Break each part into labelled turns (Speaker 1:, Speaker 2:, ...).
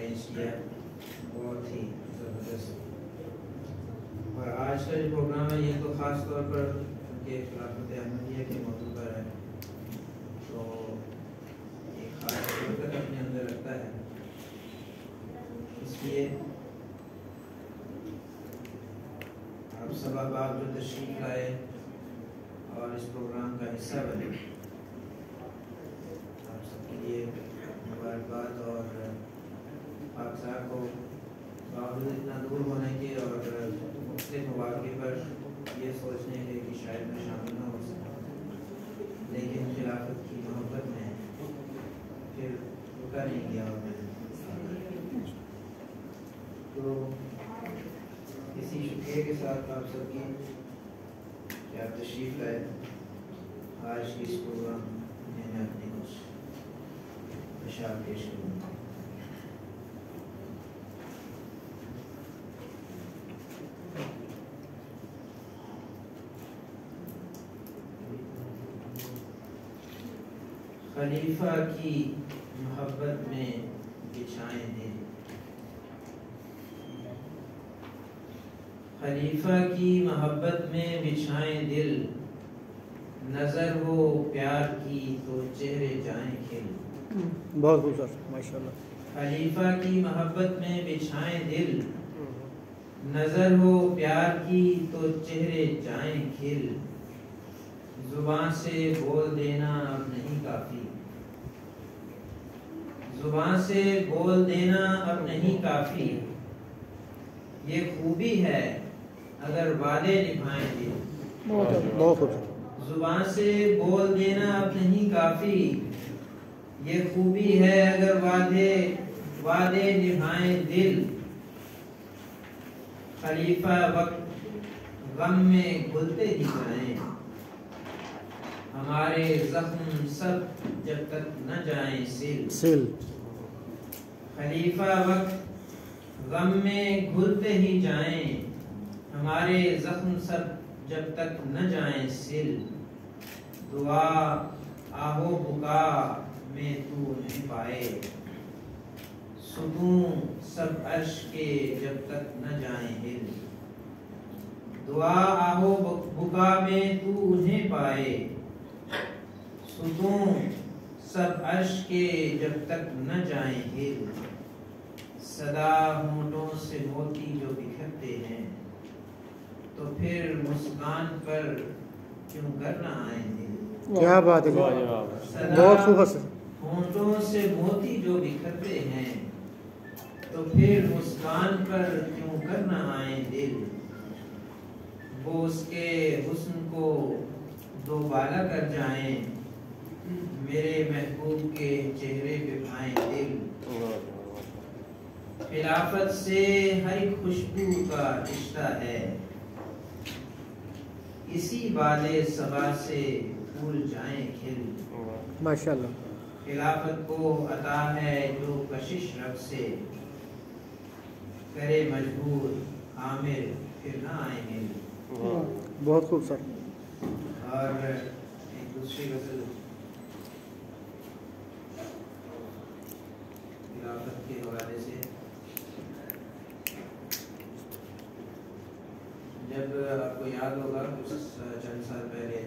Speaker 1: Arrange کیا، بہت ہی زبردست. اور آج کا جو پروگرام ہے یہ تو خاص طور پر کہ خلافت احمدیہ کے موضوع پر ہے، تو ایک خاص برکت اپنے اندر رکھتا ہے. اس لیے آپ سب احباب جو تشریف لائے اور اس پروگرام کا حصہ بنے، آپ سب کے لیے مبارکباد. اور پاک صاحب کو باوجود اتنا دور ہونے کے اور مختلف مواقع پر یہ سوچنے کے کہ شاید میں شامل نہ ہو سکا، لیکن خلافت کی محبت میں پھر رکا نہیں گیا. اور میں تو اسی شکریہ کے ساتھ آپ سب کی کہ آپ تشریف لائے. آج کی اس پروگرام میں اپنی کچھ اشعار پیش کروں گا. خلیفہ کی محبت میں بچھائیں دل، خلیفہ کی محبت میں بچھائیں دل، نظر ہو پیار کی تو چہرے جائیں کھل.
Speaker 2: بہت خوبصورت، ماشاءاللہ.
Speaker 1: خلیفہ کی محبت میں بچھائیں دل، نظر ہو پیار کی تو چہرے جائیں کھل. زبان سے بول دینا اب نہیں کافی، زبان سے بول دینا اب نہیں کافی. یہ خوبی ہے اگر وعدے نبھائیں دل.
Speaker 2: بہت خوبصورت.
Speaker 1: زبان سے بول دینا اب نہیں کافی، یہ خوبی ہے اگر وعدے نبھائیں دل. خلیفہ وقت غم میں گھلتے ہی جائیں، ہمارے زخم سب جب تک نہ جائیں سل. خلیفہ وقت غم میں گھلتے ہی جائیں، ہمارے زخم سب جب تک نہ جائیں سل. دعا آہو بکا میں تو نہیں پائے، ستون سب عرش کے جب تک نہ جائیں ہل. دعا آہو بکا میں تو انہیں پائے، ستون سب عرش کے جب تک نہ جائیں ہل. صدا ہونٹوں سے موتی جو بکھرتے ہیں، تو پھر مسکان پر کیوں کرنا آئیں دل.
Speaker 2: کیا بات ہے، بہت خوبصورت.
Speaker 1: ہونٹوں سے موتی جو بکھرتے ہیں، تو پھر مسکان پر کیوں کرنا آئیں دل. وہ اس کے حسن کو دوبالا کر جائیں، میرے محبوب کے چہرے پہ پائیں دل. خلافت سے ہر ایک خوشبو کا رشتہ ہے، اسی بالے صبا سے پھول جائیں کھل.
Speaker 2: ماشاءاللہ.
Speaker 1: خلافت کو عطا ہے جو کشش رب سے، کرے مجبور عامر پھر نہ آئیں مل.
Speaker 2: بہت خوبصورت.
Speaker 1: اور ایک دوسری غزل خلافت کے حوالے سے، جب آپ کو یاد ہوگا کچھ چند سال پہلے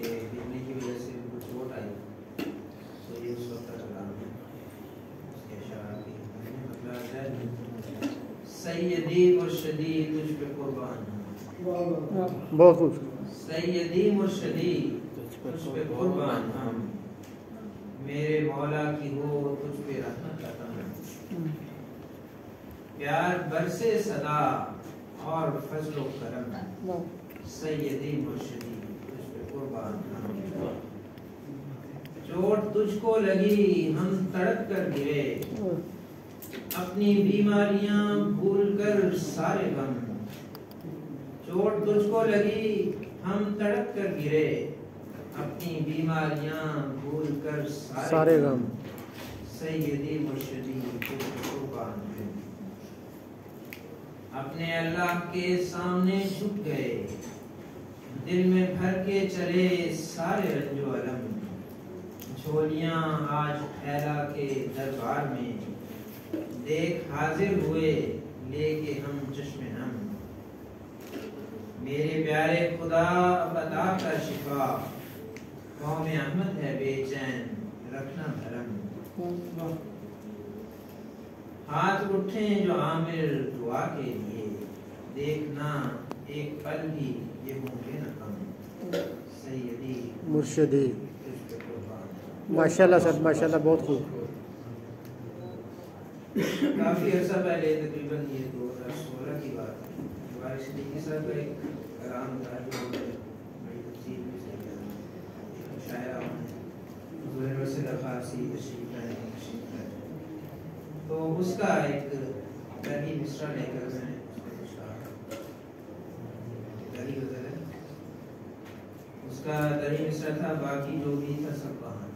Speaker 1: گرنے کی وجہ سے ان کو چوٹ آئی، تو یہ اس وقت کا کلام ہے. اس کے اشعار کی مطلب ہے سیدی مرشدی تجھ پہ قربان ہم.
Speaker 2: بہت خوبصورت.
Speaker 1: سیدی مرشدی تجھ پہ قربان ہم، میرے مولا کی ہو تجھ پہ رحمت عطا. پیار برسے صدا اور فضل و کرم، سیدی مرشدی تجھ پہ قربان ہم. چوٹ تجھ کو لگی ہم تڑپ کر گرے، اپنی بیماریاں بھول کر سارے غم. چوٹ تجھ کو لگی ہم تڑپ کر گرے، اپنی بیماریاں بھول کر سارے غم. سیدی مرشدی تجھ پہ قربان ہم. اپنے اللہ کے سامنے جھک گئے، دل میں بھر کے چلے سارے رنج و الم. جھولیاں آج پھیلا کے دربار میں، دیکھ حاضر ہوئے لے کے ہم چشم ہم، میرے پیارے خدا اب عطا کر شفا، قوم احمد ہے بے چین رکھنا بھرم، ہاتھ اٹھیں جو عامر دعا کے لیے، دیکھنا ایک پل بھی یہ ہوں گے نہ کم، سیدی
Speaker 2: مرشدی، ماشاءاللہ سر ماشاءاللہ بہت خوب.
Speaker 1: کافی عرصہ پہلے تقریباً یہ 2016 کی بات ہے، ہمارے صدیقی صاحب کا ایک کلام تھا جو بڑی تفصیل میں سے ایک مشاعرہ حضور رسول خاصی تشریف ہے، تو اس کا ایک پہلی مصرع لے کر میں نے اس کو کچھ کہا. پہلی غزل ہے، اس کا پہلی مصرع تھا باقی جو بھی تھا سب بہانا.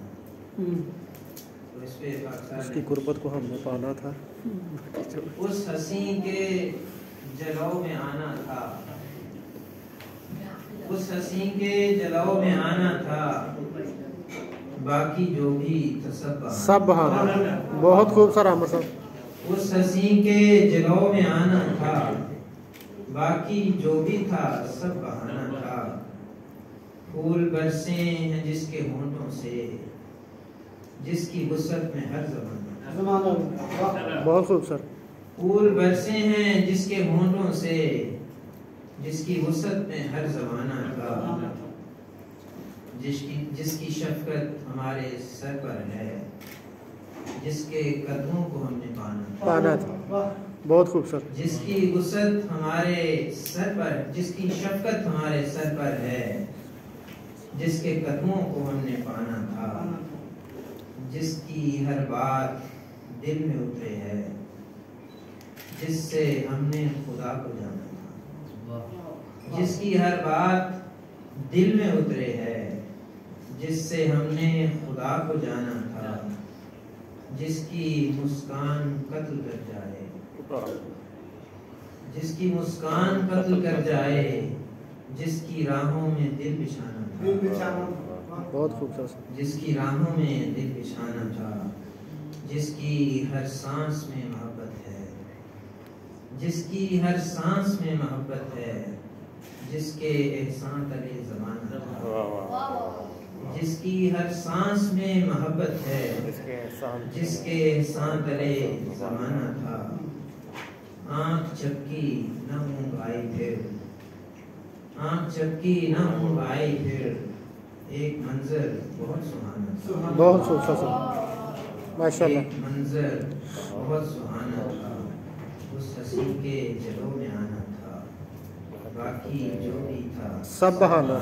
Speaker 1: تو اس پہ
Speaker 2: اس کی قربت کو ہم نے پانا تھا،
Speaker 1: اس حسین کے جلو میں آنا تھا، اس حسین کے جلو میں آنا تھا، باقی جو بھی تھا
Speaker 2: سب بہانا. بہت خوب سر احمد صاحب.
Speaker 1: اس حسین کے جلو میں آنا تھا، باقی جو بھی تھا سب بہانا تھا، پھول برسے ہیں جس کے ہونٹوں سے، جس کی وسعت میں ہر زمانہ.
Speaker 2: بہت خوب سر.
Speaker 1: پھول برسے ہیں جس کے ہونٹوں سے، جس کی وسعت میں ہر زمانہ تھا، جس کی شفقت ہمارے سر پر ہے، جس کے قدموں کو ہم نے
Speaker 2: پانا تھا. بہت خوب سر.
Speaker 1: جس کی وسعت ہمارے سر پر، جس کی شفقت ہمارے سر پر ہے، جس کے قدموں کو ہم نے پانا تھا، جس کی ہر بات دل میں اترے ہے، جس سے ہم نے خدا کو جانا تھا، جس کی ہر بات دل میں اترے ہے، جس سے ہم نے خدا کو جانا تھا، جس کی مسکان قتل کر جائے، جس کی مسکان قتل کر جائے، جس کی راہوں میں دل بچھانا تھا.
Speaker 2: بہت خوب سر.
Speaker 1: جس کی راہوں میں دل بچھانا تھا، جس کی ہر سانس میں محبت ہے، جس کی ہر سانس میں محبت ہے، جس کے احسان تلے زمانہ تھا، جس کی ہر سانس میں محبت ہے، جس کے احسان تلے زمانہ تھا، آنکھ جھپکی نہ اونگ آئی پھر، آنکھ جھپکی نہ اونگ آئی پھر، ایک منظر بہت سہانا تھا.
Speaker 2: بہت خوب سر ماشاءاللہ.
Speaker 1: ایک منظر بہت سہانا تھا، اس حسین کے جلو میں آنا تھا، باقی جو بھی تھا
Speaker 2: سب بہانا.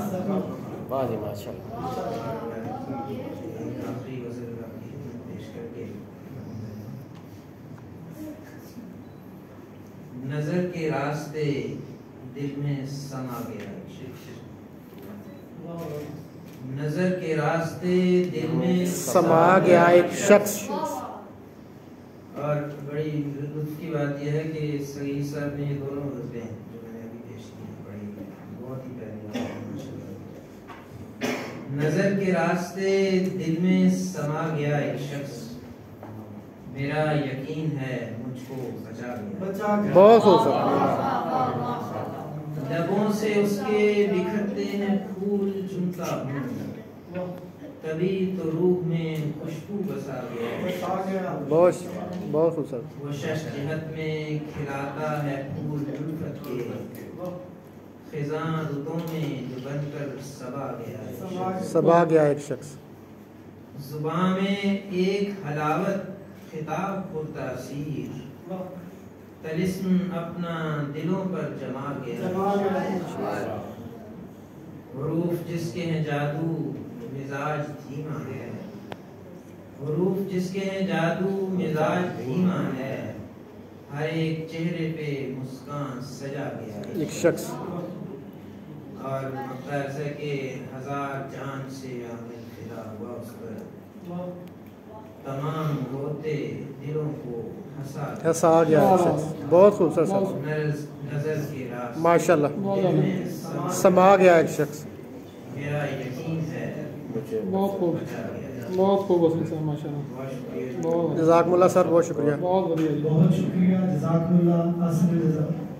Speaker 1: ماشاءاللہ. آخری غزل کا پیش کر کے نظر کے راستے دل میں سما گیا، نظر کے راستے دل میں
Speaker 2: سما گیا ایک شخص.
Speaker 1: اور بڑی لطف کی بات یہ ہے کہ سعید صاحب نے یہ دونوں غزلیں جو میں نے ابھی پیش کی ہیں بڑی بہت ہی پیاری. نظر کے راستے دل میں سما گیا ایک شخص، میرا یقین ہے مجھ کو بچا گیا.
Speaker 2: بہت خوب سر.
Speaker 1: لبوں سے اس کے بکھرتے ہیں پھول چنتا ہوں، تبھی تو روح میں خوشبو بسا گیا.
Speaker 2: بہت خوب سر.
Speaker 1: وہ شش جہت میں کھلاتا ہے پھول الفت کے، خزاں رتوں میں جو بن کر سبا گیا.
Speaker 2: سبا گیا ایک شخص.
Speaker 1: زباں میں ایک حلاوت خطاب پر تاثیر، طلسم اپنا دلوں پر جما گیا. حروف جس کے ہیں جادو مزاج دھیما ہے، حروف جس کے ہیں جادو مزاج دھیما ہے، ہر ایک چہرے پہ مسکان سجا گیا
Speaker 2: ایک شخص.
Speaker 1: اور مقدس ہے کہ ہزار جان سے عامل فدا ہوا اس پر، تمام روتے دلوں کو
Speaker 2: ہنسا گیا ایک شخص. بہت خوبصورت سر.
Speaker 1: نظر کے راستے
Speaker 2: ماشاءاللہ سما گیا ایک شخص.
Speaker 1: میرا یقین ہے
Speaker 2: بہت خوب.
Speaker 1: بچا گیا.
Speaker 3: بہت خوب حسین صاحب ماشاء اللہ
Speaker 1: بہت شکریہ
Speaker 3: بہت
Speaker 2: جزاکم اللہ سر، بہت شکریہ.
Speaker 3: بہت بڑھیا جی
Speaker 4: بہت شکریہ، جزاک اللہ، حسن جزاک.